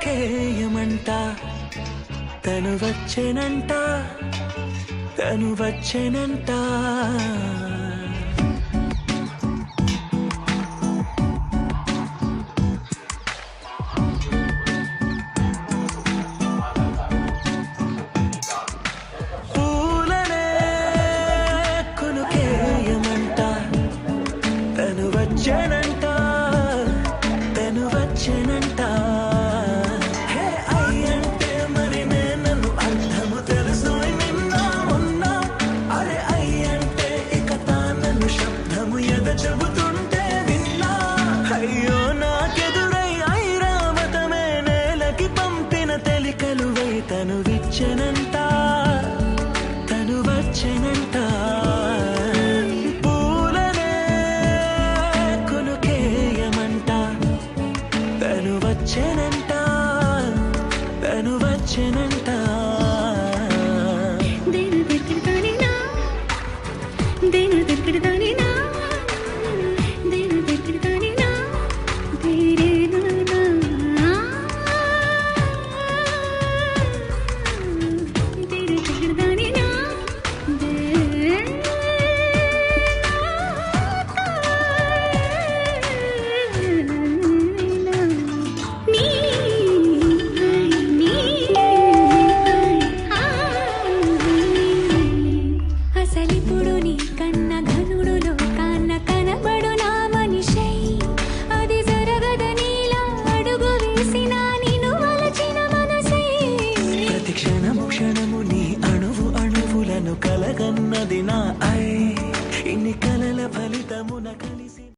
కొనుకేయమంట తను వచ్చెనంట తను వచ్చెనంట పూలనే కొనుకేయమంట తను వచ్చెనంట తను వచ్చెనంట చెబుతుంటే విన్నా అయ్యో నాకెదురై ఐరావతమే నేలకి పంపిన తెలికలువై తను విచ్చెనంట తను వచ్చెనంట పూలనే కొనుకేయమంట తను వచ్చెనంట తను వచ్చెనంట అసలిప్పుడు నీ కన్న ఘనుడులో కాన్న కనబడు నా మనిషై అది జరగదనిలా అడుగు వేసిన నిన్ను వలచిన మనసై ప్రతి క్షణము క్షణము నీ అణువు అణువులను కలగన్నది నా